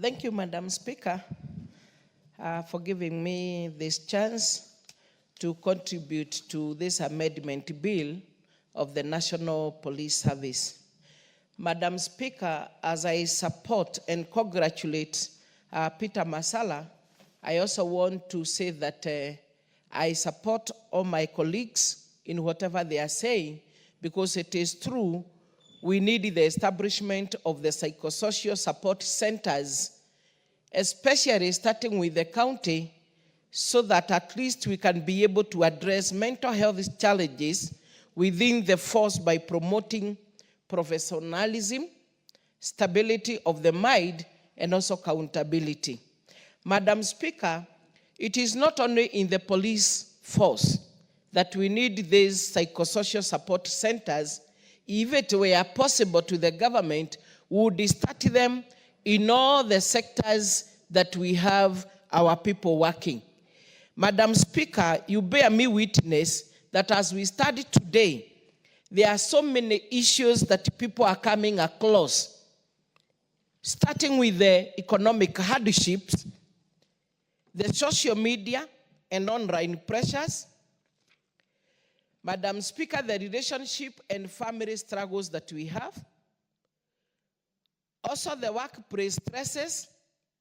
Thank you, Madam Speaker, for giving me this chance to contribute to this amendment bill of the National Police Service. Madam Speaker, as I support and congratulate Peter Masala, I also want to say that I support all my colleagues in whatever they are saying, because it is true we need the establishment of the psychosocial support centers, especially starting with the county, so that at least we can be able to address mental health challenges within the force by promoting professionalism, stability of the mind, and also accountability. Madam Speaker, it is not only in the police force that we need these psychosocial support centers. If it were possible to the government, we would start them in all the sectors that we have our people working. Madam Speaker, you bear me witness that as we study today, there are so many issues that people are coming across, starting with the economic hardships, the social media and online pressures. Madam Speaker, the relationship and family struggles that we have. Also the workplace stresses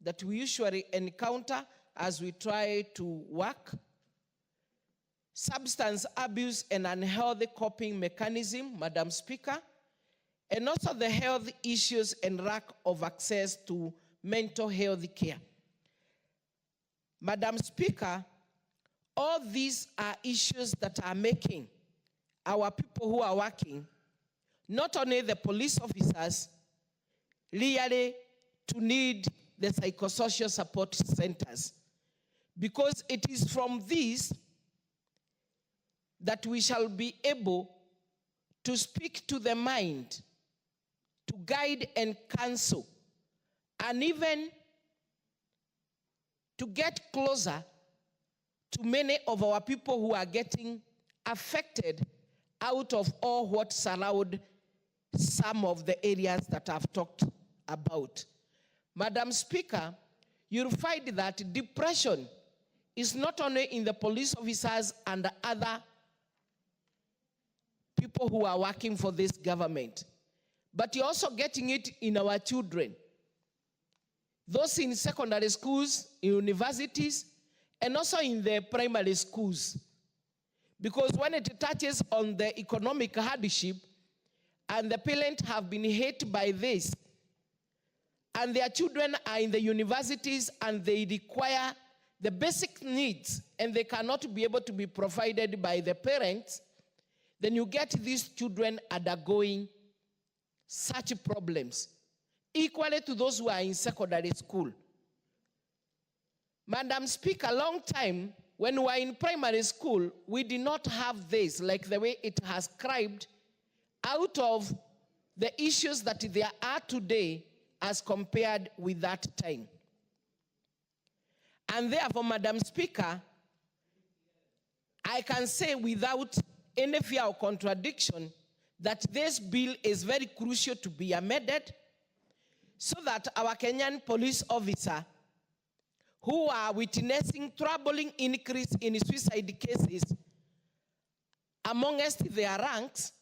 that we usually encounter as we try to work. Substance abuse and unhealthy coping mechanism, Madam Speaker. And also the health issues and lack of access to mental health care. Madam Speaker, all these are issues that are making our people who are working, not only the police officers, really to need the psychosocial support centers. Because it is from these that we shall be able to speak to the mind, to guide and counsel, and even to get closer to many of our people who are getting affected out of all what surround some of the areas that I've talked about. Madam Speaker, you'll find that depression is not only in the police officers and other people who are working for this government, but you're also getting it in our children. Those in secondary schools, in universities, and also in the primary schools. Because when it touches on the economic hardship, and the parents have been hit by this, and their children are in the universities and they require the basic needs, and they cannot be able to be provided by the parents, then you get these children undergoing such problems, equally to those who are in secondary school. Madam Speaker, long time, when we were in primary school, we did not have this, like the way it has described, out of the issues that there are today as compared with that time. And therefore, Madam Speaker, I can say without any fear or contradiction that this bill is very crucial to be amended so that our Kenyan police officer who are witnessing troubling increase in suicide cases amongst their ranks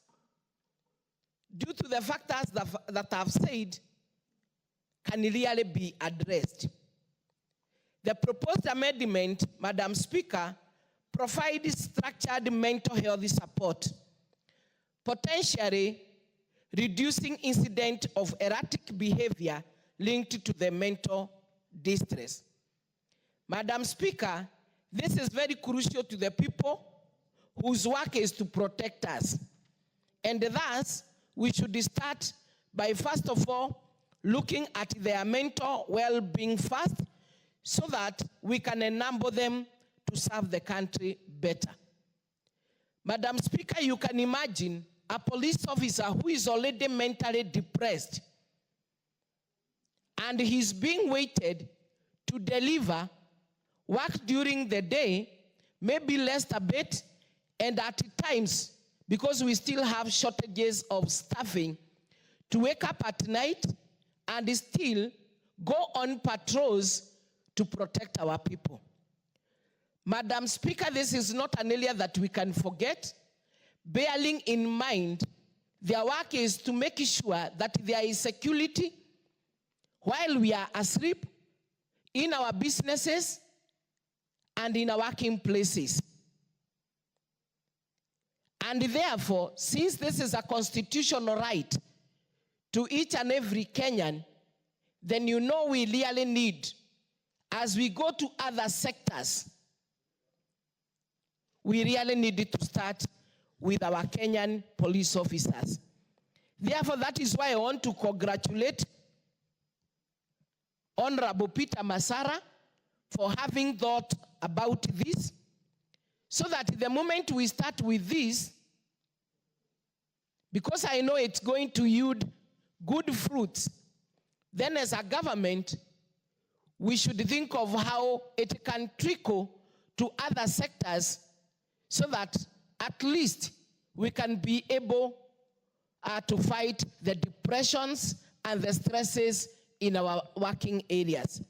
due to the factors that I've said can really be addressed. The proposed amendment, Madam Speaker, provides structured mental health support, potentially reducing incident of erratic behavior linked to the mental distress. Madam Speaker, this is very crucial to the people whose work is to protect us. And thus, we should start by, first of all, looking at their mental well-being first, so that we can enable them to serve the country better. Madam Speaker, you can imagine a police officer who is already mentally depressed and he's being waited to deliver work during the day, maybe rest a bit, And at times, because we still have shortages of staffing, to wake up at night and still go on patrols to protect our people. Madam Speaker, this is not an area that we can forget, bearing in mind their work is to make sure that there is security while we are asleep, in our businesses, and in our working places. And therefore, since this is a constitutional right to each and every Kenyan, then you know we really need, as we go to other sectors, we really need to start with our Kenyan police officers. Therefore, that is why I want to congratulate Honorable Peter Masara for having thought about this, so that the moment we start with this, because I know it's going to yield good fruits, then as a government, we should think of how it can trickle to other sectors, so that at least we can be able to fight the depressions and the stresses in our working areas.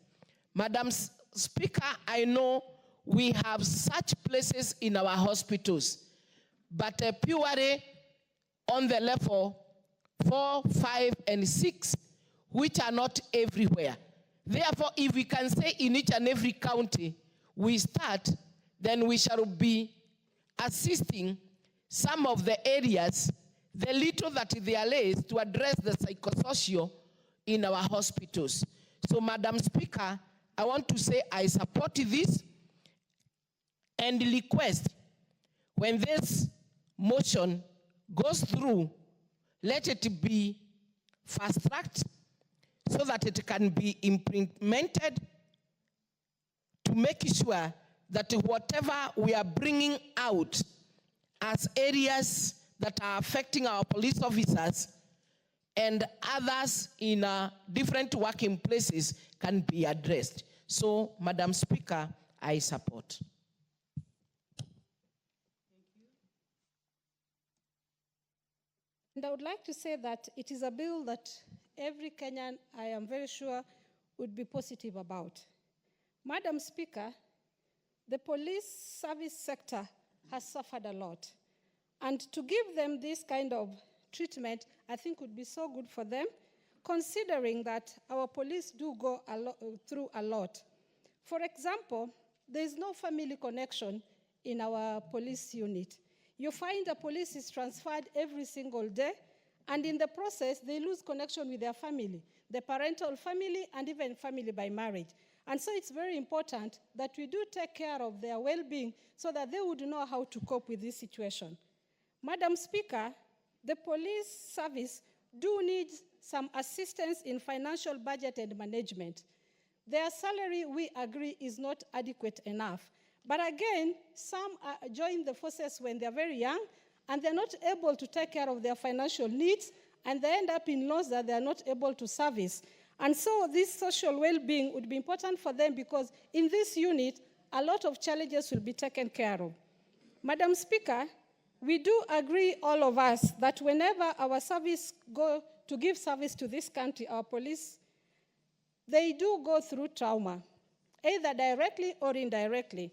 Madam Speaker, I know we have such places in our hospitals, but purely on the level 4, 5, and 6, which are not everywhere. Therefore, if we can say in each and every county we start, then we shall be assisting some of the areas, the little that there is, to address the psychosocial in our hospitals. So, Madam Speaker, I want to say I support this and request, when this motion goes through, let it be fast-tracked so that it can be implemented, to make sure that whatever we are bringing out as areas that are affecting our police officers and others in different working places can be addressed. So, Madam Speaker, I support. And I would like to say that it is a bill that every Kenyan, I am very sure, would be positive about. Madam Speaker, the police service sector has suffered a lot. And to give them this kind of treatment, I think would be so good for them, considering that our police do go through a lot. For example, there is no family connection in our police unit. You find the police is transferred every single day, and in the process, they lose connection with their family, the parental family, and even family by marriage. And so it's very important that we do take care of their well-being so that they would know how to cope with this situation. Madam Speaker, the police service do need some assistance in financial budget and management. Their salary, we agree, is not adequate enough. But again, some join the forces when they're very young, and they're not able to take care of their financial needs, and they end up in loss that they're not able to service. And so this social well-being would be important for them, because in this unit, a lot of challenges will be taken care of. Madam Speaker, we do agree, all of us, that whenever our service go to give service to this country, our police, they do go through trauma, either directly or indirectly.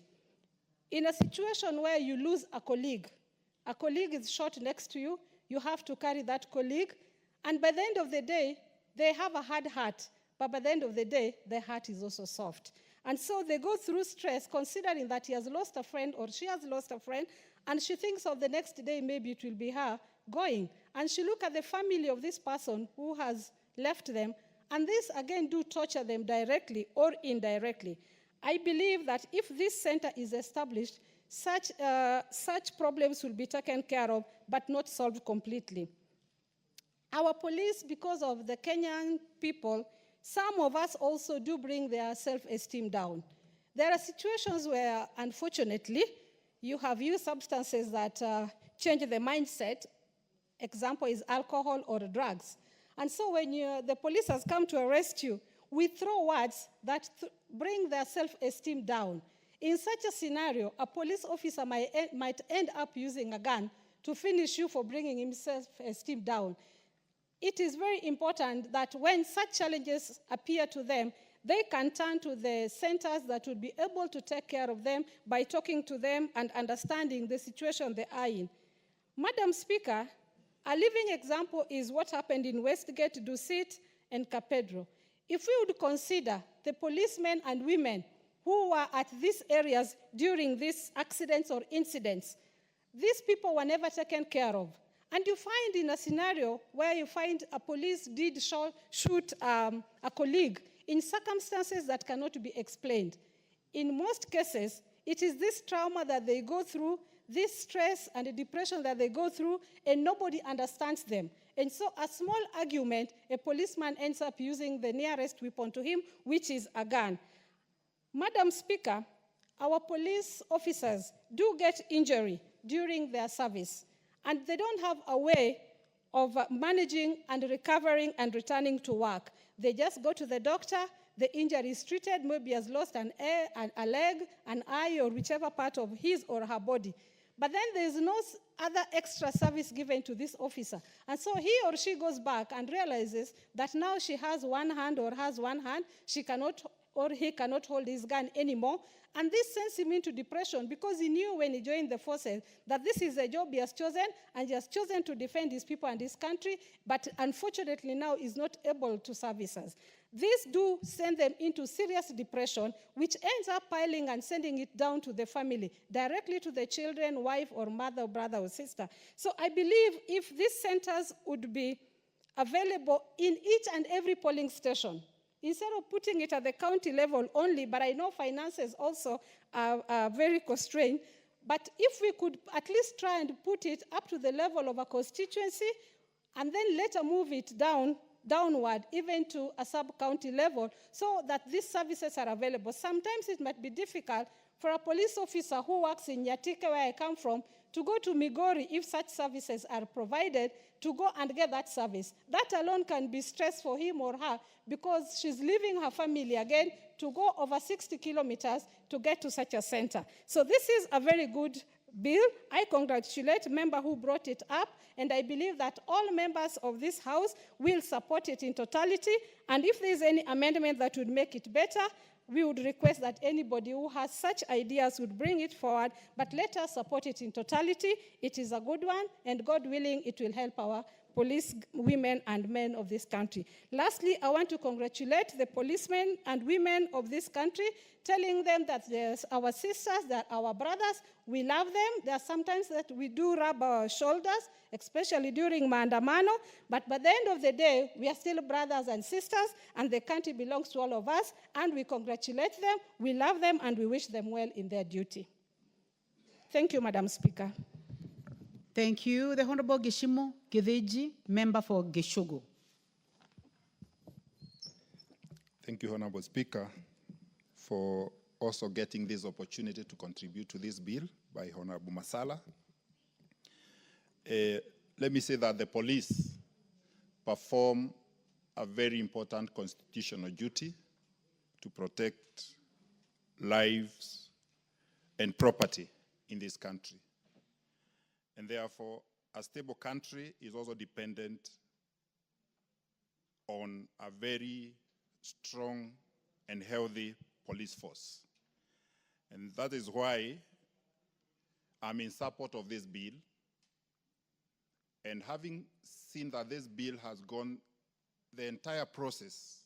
In a situation where you lose a colleague is shot next to you, you have to carry that colleague, and by the end of the day, they have a hard heart, but by the end of the day, their heart is also soft. And so they go through stress, considering that he has lost a friend or she has lost a friend, and she thinks of the next day, maybe it will be her going. And she looks at the family of this person who has left them, and this again do torture them directly or indirectly. I believe that if this center is established, such problems will be taken care of, but not solved completely. Our police, because of the Kenyan people, some of us also do bring their self-esteem down. There are situations where, unfortunately, you have used substances that change the mindset. Example is alcohol or drugs. And so when the police has come to arrest you, we throw words that bring their self-esteem down. In such a scenario, a police officer might end up using a gun to finish you for bringing himself esteem down. It is very important that when such challenges appear to them, they can turn to the centers that would be able to take care of them by talking to them and understanding the situation they are in. Madam Speaker, a living example is what happened in Westgate, Dusit, and Capedro. If we would consider the policemen and women who were at these areas during these accidents or incidents, these people were never taken care of. And you find in a scenario where you find a police did shoot a colleague in circumstances that cannot be explained. In most cases, it is this trauma that they go through, this stress and the depression that they go through, and nobody understands them. And so a small argument, a policeman ends up using the nearest weapon to him, which is a gun. Madam Speaker, our police officers do get injury during their service, and they don't have a way of managing and recovering and returning to work. They just go to the doctor, the injury is treated, maybe has lost a leg, an eye, or whichever part of his or her body. But then there's no other extra service given to this officer. And so he or she goes back and realizes that now she has one hand or has one hand, she cannot or he cannot hold his gun anymore. And this sends him into depression because he knew when he joined the forces that this is a job he has chosen, and he has chosen to defend his people and his country, but unfortunately now is not able to service us. These do send them into serious depression, which ends up piling and sending it down to the family, directly to the children, wife, or mother, or brother, or sister. So I believe if these centers would be available in each and every polling station, instead of putting it at the county level only, but I know finances also are very constrained, but if we could at least try and put it up to the level of a constituency and then later move it downward, even to a sub-county level, so that these services are available. Sometimes it might be difficult for a police officer who works in Nyatike, where I come from, to go to Migori if such services are provided, to go and get that service. That alone can be stress for him or her because she's leaving her family again to go over 60 kilometers to get to such a center. So this is a very good bill. I congratulate the member who brought it up, and I believe that all members of this House will support it in totality. And if there's any amendment that would make it better, we would request that anybody who has such ideas would bring it forward, but let us support it in totality. It is a good one, and God willing, it will help our police women and men of this country. Lastly, I want to congratulate the policemen and women of this country, telling them that they're our sisters, they're our brothers, we love them. There are sometimes that we do rub our shoulders, especially during maandamano, but by the end of the day, we are still brothers and sisters, and the country belongs to all of us, and we congratulate them, we love them, and we wish them well in their duty. Thank you, Madam Speaker. Thank you. The Honorable Geshimo Gedeji, member for Geshogo. Thank you, Honorable Speaker, for also getting this opportunity to contribute to this bill by Honorable Masala. Let me say that the police perform a very important constitutional duty to protect lives and property in this country. And therefore, a stable country is also dependent on a very strong and healthy police force. And that is why I'm in support of this bill. And having seen that this bill has gone the entire process,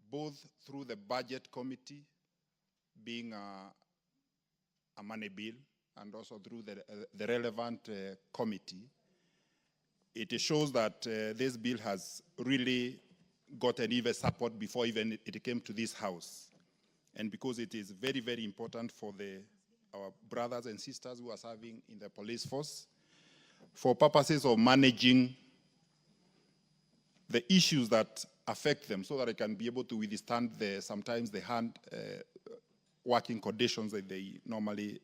both through the budget committee, being a money bill, and also through the relevant committee, it shows that this bill has really gotten even support before even it came to this House. And because it is very, very important for our brothers and sisters who are serving in the police force, for purposes of managing the issues that affect them so that they can be able to withstand sometimes the hand working conditions that they normally